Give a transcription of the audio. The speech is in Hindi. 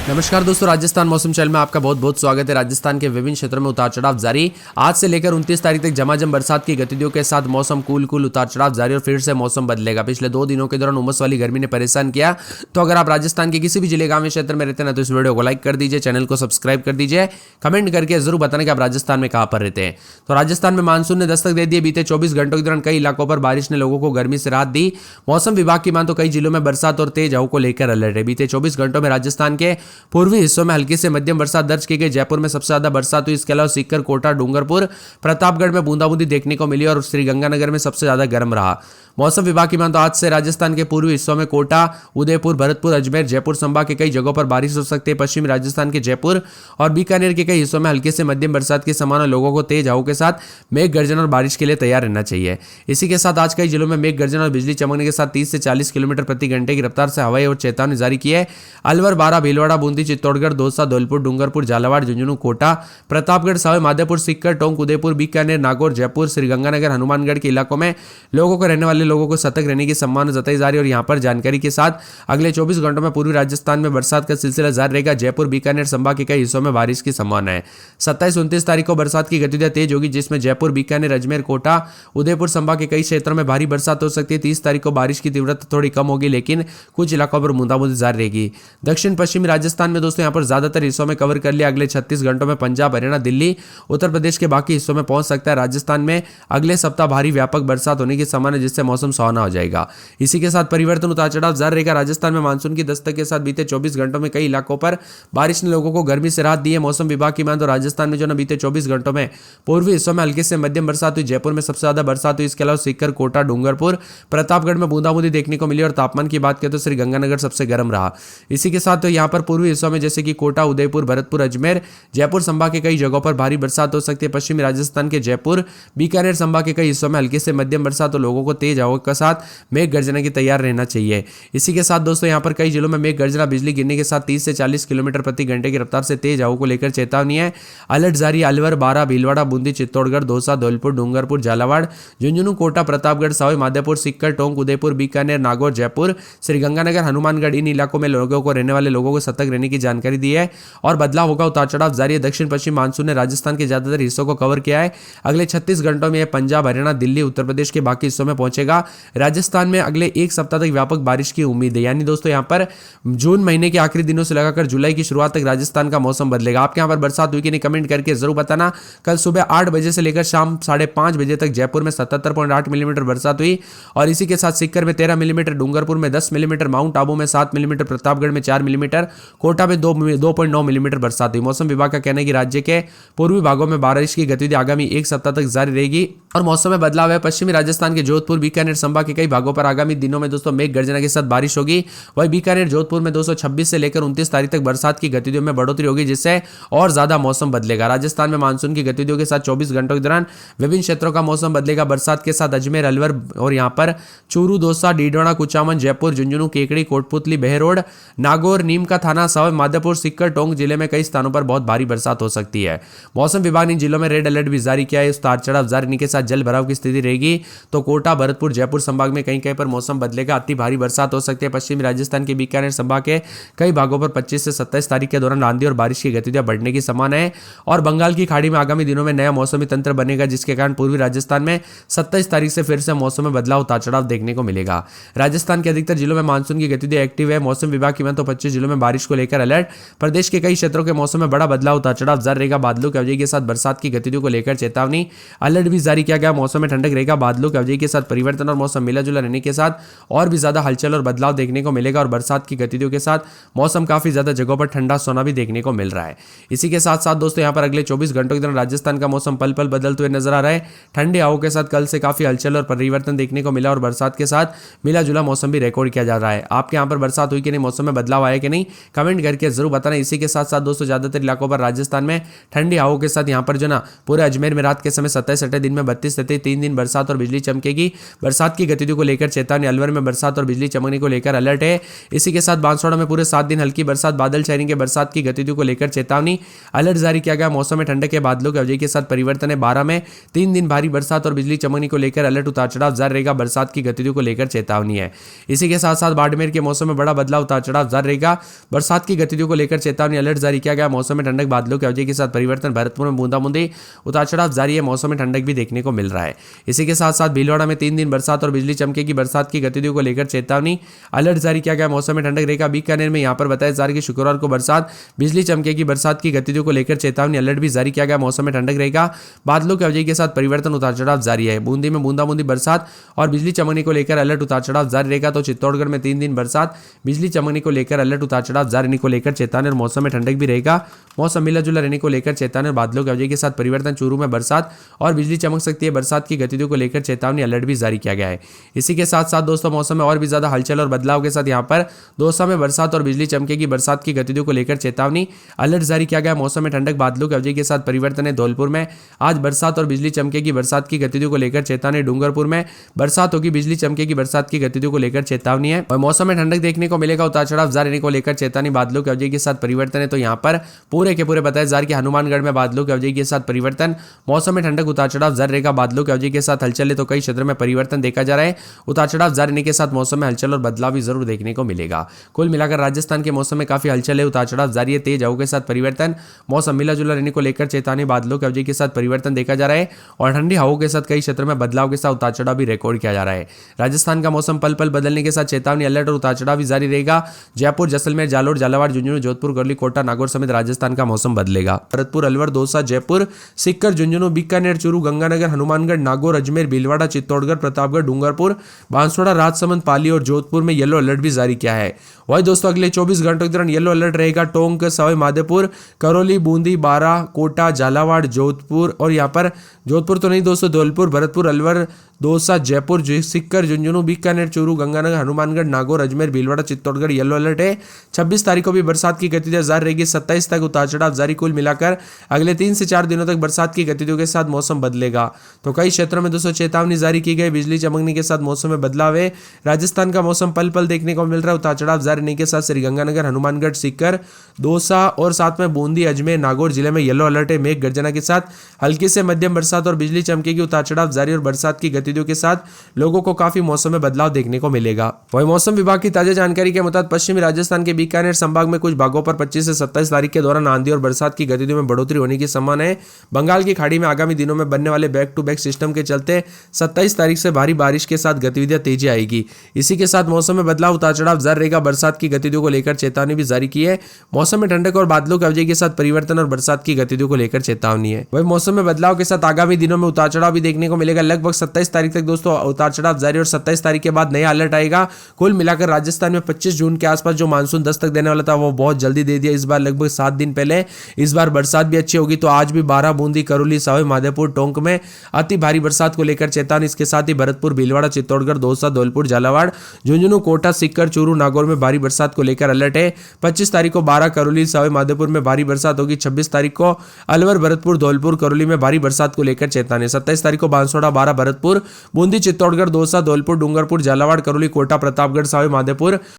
नमस्कार दोस्तों, राजस्थान मौसम चैनल में आपका बहुत बहुत स्वागत है। राजस्थान के विभिन्न क्षेत्रों में उतार चढ़ाव जारी। आज से लेकर 29 तारीख तक झमाझम बरसात की गतिविधियों के साथ मौसम कूल उतार चढ़ाव जारी और फिर से मौसम बदलेगा। पिछले 2 दिनों के दौरान उमस वाली गर्मी ने परेशान किया। तो अगर आप राजस्थान के किसी भी जिले गांव क्षेत्र में रहते हैं तो इस वीडियो को लाइक कर दीजिए, चैनल को सब्सक्राइब कर दीजिए, कमेंट करके जरूर बताना कि आप राजस्थान में कहां पर रहते हैं। तो राजस्थान में मानसून ने दस्तक दे दी। बीते 24 घंटों के दौरान कई इलाकों पर बारिश ने लोगों को गर्मी से राहत दी। मौसम विभाग की मान तो कई जिलों में बरसात और तेज हवाओं को लेकर अलर्ट है। बीते 24 घंटों में राजस्थान के पूर्वी हिस्सों में हल्की से मध्यम बरसात दर्ज की गई। जयपुर में सबसे ज्यादा बरसात हुई। इसके अलावा सीकर, कोटा, डूंगरपुर, प्रतापगढ़ में बूंदाबूंदी देखने को मिली और श्रीगंगानगर में सबसे ज्यादा गर्म रहा। मौसम विभाग की मान तो आज से राजस्थान के पूर्वी हिस्सों में कोटा, उदयपुर, भरतपुर, अजमेर, जयपुर संभाग के कई जगहों पर बारिश हो सकती है। पश्चिमी राजस्थान के जयपुर और बीकानेर के कई हिस्सों में हल्की से मध्यम बरसात की संभावना। लोगों को तेज हवाओं के साथ मेघ गर्जन और बारिश के लिए तैयार रहना चाहिए। इसी के साथ आज कई जिलों में मेघ गर्जन और बिजली चमकने के साथ 30 से 40 किलोमीटर प्रति घंटे की रफ्तार से हवाएं और चेतावनी जारी की है। अलवर, बारा, भीलवाड़ा, बूंदी, चित्तौड़गढ़, दौसा, धौलपुर, डूंगरपुर, झालावाड़, झुंझुनू, कोटा, प्रतापगढ़, सावे माधोपुर, सीकर, टोंक, उदयपुर, बीकानेर, नागौर, जयपुर, श्रीगंगानगर, हनुमानगढ़ के इलाकों में लोगों को रहने वाले लोगों को सतर्क रहने की संभावना जताई जा रही है। और यहां पर जानकारी के साथ अगले 24 घंटों में पूर्वी राजस्थान में बरसात का सिलसिला जारी रहेगा। जयपुर, बीकानेर संभाग के कई हिस्सों में बारिश की संभावना है। 27-29 तारीख को बरसात की गतिविधियां तेज होगी, जिसमें जयपुर, बीकानेर, अजमेर, कोटा, उदयपुर संभाग के कई क्षेत्रों में भारी बरसात हो सकती है। 30 तारीख को बारिश की तीव्रता थोड़ी कम होगी, लेकिन कुछ इलाकों पर बूंदाबूंदी जारी रहेगी। दक्षिण पश्चिमी राजस्थान में दोस्तों यहां पर ज्यादातर हिस्सों में कवर कर लिया। अगले 36 घंटों में पंजाब, हरियाणा, दिल्ली, उत्तर प्रदेश के बाकी हिस्सों में पहुंच सकता है। राजस्थान में अगले सप्ताह भारी व्यापक बरसात होने की संभावना, जिससे मौसम सुहाना हो जाएगा। इसी के साथ परिवर्तन उतार चढ़ाव जारी रहेगा। राजस्थान में मानसून की दस्तक के साथ बीते 24 घंटों में कई इलाकों पर बारिश ने लोगों को गर्मी से राहत दी है। मौसम विभाग की मान तो राजस्थान में जो ना बीते 24 घंटों में पूर्वी हिस्सों में हल्की से मध्यम बरसात हुई। जयपुर में सबसे ज्यादा बरसात हुई। इसके अलावा सीकर, कोटा, डूंगरपुर, प्रतापगढ़ में बूंदाबूंदी देखने को मिली। और तापमान की बात करें तो श्रीगंगानगर सबसे गर्म रहा। इसी के साथ तो यहाँ पर पूर्वी हिस्सों में जैसे कि कोटा, उदयपुर, भरतपुर, अजमेर, जयपुर संभाग के कई जगहों पर भारी बरसात हो सकती है। पश्चिमी राजस्थान के जयपुर, बीकानेर संभाग के कई हिस्सों में हल्की से मध्यम बरसात और लोगों को तेज हवाओं के साथ मेघ गर्जना की तैयार रहना चाहिए। इसी के साथ दोस्तों यहाँ पर कई जिलों में मेघ गर्जना, बिजली गिरने के साथ 30 से 40 किलोमीटर प्रति घंटे की रफ्तार से तेज हवाओं को लेकर चेतावनी है। अलर्ट जारी। अलवर, बारा, भीलवाड़ा, बूंदी, चित्तौड़गढ़, दौसा, धौलपुर, डूंगरपुर, झालावाड़, झुंझुनू, कोटा, प्रतापगढ़, सावे माधोपुर, सीकर, टोंक, उदयपुर, बीकानेर, नागौर, जयपुर, श्रीगंगानगर, हनुमानगढ़, इन इलाकों में लोगों को रहने वाले लोगों को सतर्क रहने की जानकारी दी है। और बदलाव होगा, उतार चढ़ाव जारी है। दक्षिण पश्चिम मानसून ने राजस्थान के ज्यादातर हिस्सों को कवर किया है। अगले 36 घंटों में यह पंजाब, हरियाणा, दिल्ली, उत्तर प्रदेश के बाकी हिस्सों में पहुंचेगा। राजस्थान में अगले एक सप्ताह तक व्यापक बारिश की उम्मीद है। यानी दोस्तों यहाँ पर जून महीने के आखिरी दिनों से लगाकर जुलाई की शुरुआत तक राजस्थान का मौसम बदलेगा। आपके यहाँ पर बरसात हुई कि नहीं, कमेंट करके जरूर बताना। कल सुबह 8 बजे से लेकर शाम 5:30 बजे तक जयपुर में 77.8 मिलीमीटर बरसात हुई। और इसी के साथ सीकर में 13 मिलीमीटर, डूंगरपुर में 10 मिलीमीटर, माउंट आबू में 7 मिलीमीटर, प्रतापगढ़ में 4 मिलीमीटर, कोटा में 2.9 मिलीमीटर बरसात हुई। मौसम विभाग का कहना है कि राज्य के पूर्वी भागों में बारिश की गतिविधि आगामी एक सप्ताह तक जारी रहेगी और मौसम में बदलाव है। पश्चिमी राजस्थान के जोधपुर, बीकानेर संभाग के कई भागों पर आगामी दिनों में दोस्तों मेघ गर्जना के साथ बारिश होगी। वही बीकानेर, जोधपुर में 226 से लेकर 29 तारीख तक बरसात की गतिविधियों में बढ़ोतरी होगी, जिससे और ज्यादा मौसम बदलेगा। राजस्थान में मानसून की गतिविधियों के साथ 24 घंटों के दौरान विभिन्न क्षेत्रों का मौसम बदलेगा। बरसात के साथ अजमेर, अलवर और यहाँ पर चूरू, दौसा, डीडवाना, कुचामन, जयपुर, झुंझुनू, केकड़ी, कोटपुतली, बहरोड, नागौर, नीम का थाना, सावे माधोपुर, सीकर, टोंक जिले में कई स्थानों पर बहुत भारी बरसात हो सकती है। मौसम विभाग ने जिलों में रेड अलर्ट भी जारी किया है। उतार चढ़ाव जारी के साथ जल भराव की स्थिति रहेगी। तो कोटा, भरतपुर, जयपुर संभाग में कहीं कहीं पर मौसम बदलेगा। अति भारी बरसात हो सकती है। पश्चिमी राजस्थान के बीकानेर संभाग के कई भागों पर 25 से 27 तारीख के दौरान आंधी और बारिश की गतिविधियां बढ़ने की संभावना है। और बंगाल की खाड़ी में आगामी दिनों में नया मौसमी तंत्र बनेगा, जिसके कारण पूर्वी राजस्थान में 27 तारीख से फिर से मौसम में बदलाव, उतार चढ़ाव देखने को मिलेगा। राजस्थान के अधिकतर जिलों में मानसून की गतिविधि एक्टिव है। मौसम विभाग की तो 25 जिलों में बारिश को लेकर अलर्ट। प्रदेश के कई क्षेत्रों के मौसम में बड़ा बदलाव, उतार चढ़ाव जारी रहेगा। बादलों की अवधि के साथ बरसात की गतिविधियों को लेकर चेतावनी, अलर्ट भी जारी किया गया। मौसम में ठंडक रहेगा। बादलों की अवधि के साथ परिवर्तन और मौसम मिला जुला रहने के साथ और भी ज्यादा हलचल और बदलाव देखने को मिलेगा। और बरसात की गतिविधियों के साथ मौसम काफी ज्यादा जगहों पर ठंडा सोना भी देखने को मिल रहा है। इसी के साथ साथ दोस्तों यहाँ पर अगले 24 घंटों के दौरान राजस्थान का मौसम पल पल बदलते हुए नजर आ रहा है। ठंडे हवाओं के साथ कल से काफी हलचल और परिवर्तन देखने को मिला और बरसात के साथ मिला जुला मौसम भी रिकॉर्ड किया जा रहा है। आपके यहाँ पर बरसात हुई कि नहीं, मौसम में बदलाव आया कि नहीं, कमेंट करके जरूर बताना। इसी के साथ साथ दोस्तों ज्यादातर इलाकों पर राजस्थान में ठंडी हवाओं के साथ यहाँ पर जो ना पूरे अजमेर में रात के समय 27 दिन में 32 तथा 3 दिन बरसात और बिजली चमकेगी। बरसात की गतिविधियों को लेकर चेतावनी। अलवर में बरसात और बिजली चमकने को लेकर अलर्ट है। इसी के साथ बांसवाड़ा में पूरे 7 दिन हल्की बरसात, बादल छाएंगे। बरसात की गतिविधियों को लेकर चेतावनी, अलर्ट जारी किया गया। मौसम में ठंडक के बादलों के अवधि के साथ परिवर्तन है। 12 में 3 दिन भारी बरसात और बिजली चमकने को लेकर अलर्ट, उतार चढ़ाव जारी रहेगा। बरसात की गतिविधियों को लेकर चेतावनी है। इसी के साथ साथ बाड़मेर के मौसम में बड़ा बदलाव, उतार चढ़ाव जारी रहेगा। बरसात की गतिविधियों को लेकर चेतावनी, अलर्ट जारी किया गया। मौसम में ठंडक, बादलों के अवधि के साथ परिवर्तन। भरतपुर में बूंदाबूंदी, उतार चढ़ाव जारी है। मौसम में ठंडक भी देखने को मिल रहा है। इसी के साथ साथ भीलवाड़ा में 3 दिन बरसात और बिजली चमकेगी। बरसात की गतिविधियों को लेकर चेतावनी, अलर्ट जारी किया गया। मौसम में ठंडक रहेगा। बीकानेर में यहां पर बताया जा रहा है कि शुक्रवार को बरसात, बिजली चमकेगी। बरसात की गतिविधियों को लेकर चेतावनी, अलर्ट भी जारी किया गया। मौसम में ठंडक रहेगा। बादलों के अवधि के साथ परिवर्तन, उतार चढ़ाव जारी है। बूंदी में बूंदाबूंदी बरसात और बिजली चमकने को लेकर अलर्ट, उतार चढ़ाव जारी रहेगा। तो चित्तौड़गढ़ में 3 दिन बरसात, बिजली चमकने को लेकर अलर्ट, उतार चढ़ाव जारी को लेकर चेतावनी और मौसम में ठंडक भी रहेगा। मौसम मिला जुला रहने को लेकर चेतावनी और बादलों के अवधि के साथ परिवर्तन। चूरू में बरसात और बिजली चमक सकती है। बरसात की गतिविधियों को लेकर चेतावनी, अलर्ट भी जारी किया गया है। इसी के साथ साथ दोस्तों मौसम में और भी ज्यादा हलचल और बदलाव के साथ यहाँ पर दौसा में बरसात और बिजली चमकेगी। बरसात की गतिविधियों को लेकर चेतावनी, अलर्ट जारी किया गया। मौसम में ठंडक, बादलों के अवधि के साथ परिवर्तन है। धौलपुर में आज बरसात और बिजली चमकेगी। बरसात की गतिविधियों को लेकर चेतावनी। डूंगरपुर में बरसात होगी, बिजली चमकेगी। बरसात की गतिविधियों को लेकर चेतावनी है। और मौसम में ठंडक देखने को मिलेगा। उतार चढ़ाव जारी रहने को लेकर चेतावनी, बादलों के अवधि के साथ परिवर्तन है। तो यहाँ पर पूरे के पूरे बताया जा रहा है कि हनुमानगढ़ में बादलों के अवधि के साथ परिवर्तन। मौसम में ठंडक, उतार चढ़ाव जारी रहेगा। बादलों के अवधि के साथ हलचल है। तो कई क्षेत्रों में परिवर्तन देखा जा रहा है। उतार चढ़ाव जारी रहने के साथ मौसम में हलचल और बदलाव भी जरूर देखने को मिलेगा। कुल मिलाकर राजस्थान के मौसम में काफी हलचल है। उतार चढ़ाव जारी है। तेज हवाओं के साथ परिवर्तन, मौसम मिला जुला रहने को लेकर चेतावनी, बादलों के अवधि के साथ परिवर्तन देखा जा रहा है। और ठंडी हवाओं के साथ कई क्षेत्रों में बदलाव के साथ उतार चढ़ाव भी रिकॉर्ड किया जा रहा है। राजस्थान का मौसम पल पल बदलने के साथ चेतावनी, अलर्ट और उतार चढ़ाव भी जारी रहेगा। जयपुर, जैसलमेर, जालोर, झालावाड़, झुंझुनू, जोधपुर, गरली, कोटा, नागौर समेत राजस्थान का मौसम बदलेगा। भरतपुर, अलवर, दौसा, जयपुर, सीकर, झुंझुनू, बीकानेर, चूरू, गंगानगर, हनुमानगढ़, नागौर, अजमेर, भीलवाड़ा, चित्तौड़गढ़, प्रतापगढ़, डूंगरपुर, बांसवाड़ा, राजसमंद, पाली और जोधपुर में येलो अलर्ट भी जारी किया है। वही दोस्तों अगले 24 घंटों के दौरान येलो अलर्ट रहेगा। टोंक, सवाई माधोपुर, करौली, बूंदी, बारां, कोटा, झालावाड़, जोधपुर और यहाँ पर जोधपुर तो नहीं दोस्तों, धौलपुर, भरतपुर, अलवर, दौसा, जयपुर, सीकर, झुंझुनू, बीकानेर, चूरू, गंगानगर, हनुमानगढ़, नागौर, अजमेर, भीलवाड़ा, चित्तौड़गढ़ येलो अलर्ट है। 26 तारीख को भी बरसात की गतिविधियां जारी रहेगी। 27 तक उतार चढ़ाव जारी। कुल मिलाकर अगले 3 से 4 दिनों तक बरसात की गतिविधियों के साथ मौसम बदलेगा। तो कई क्षेत्रों में दोस्तों चेतावनी जारी की गई। बिजली चमकने के साथ मौसम में बदलाव है। राजस्थान का मौसम पल पल देखने को मिल रहा है। उतार चढ़ाव जारी रहने के साथ श्रीगंगानगर, हनुमानगढ़, सीकर, दौसा और साथ में बूंदी, अजमेर, नागौर जिले में येलो अलर्ट है। मेघ गर्जना के साथ हल्की से मध्यम बरसात और बिजली चमकेगी। उतार चढ़ाव जारी और बरसात की गतिविधियों के साथ लोगों को काफी मौसम में बदलाव देखने को मिलेगा। वही मौसम विभाग की ताजा जानकारी के मुताबिक पश्चिमी राजस्थान के बीकानेर संभाग में कुछ भागों पर 25 से 27 तारीख के दौरान आंधी और बरसात की गतिविधियों में बढ़ोतरी होने की संभावना है। बंगाल की खाड़ी में आगामी दिनों में बनने वाले बैक टू बैक सिस्टम के चलते 27 तारीख से भारी बारिश के साथ गतिविधियां तेजी आएगी। इसी के साथ मौसम में बदलाव, उतार चढ़ाव जारी रहेगा। बरसात की गतिविधियों को लेकर चेतावनी भी जारी की है। मौसम में ठंडक और बादलों के अवधि के साथ परिवर्तन और बरसात की गतिविधियों को लेकर चेतावनी है। वही मौसम में बदलाव के साथ आगामी दिनों में उतार चढ़ाव भी देखने को मिलेगा। लगभग 27 तारीख तक दोस्तों उतार चढ़ाव जारी और 27 तारीख के बाद नया अलर्ट आएगा। कुल मिलाकर राजस्थान में 25 जून के आसपास जो मानसून दस्तक देने वाला था वो बहुत जल्दी दे दिया। इस बार लगभग 7 दिन पहले। इस बार बरसात भी अच्छी होगी। तो आज भी बारां, बूंदी, करौली, सवाई माधोपुर, टोंक में अति भारी बरसात को लेकर चेतावनी। इसके साथ ही भरतपुर, भीलवाड़ा, चित्तौड़गढ़, दौसा, धौलपुर, झालावाड़, झुंझुनू, कोटा, सीकर, चूरू, नागौर में भारी बरसात को लेकर अलर्ट है। 25 तारीख को बारां, करौली, सवाई माधोपुर में भारी बरसात होगी। 26 तारीख को अलवर, भरतपुर, धौलपुर, करौली में भारी बरसात को लेकर चेतावनी। 27 तारीख को बांसवाड़ा, बारां, भरतपुर, बूंदी, चित्तौड़गढ़, दौसा, धौलपुर, डूंगरपुर, झालावाड़, करौली, कोटा, प्रतापगढ़, सवाई माधोपुर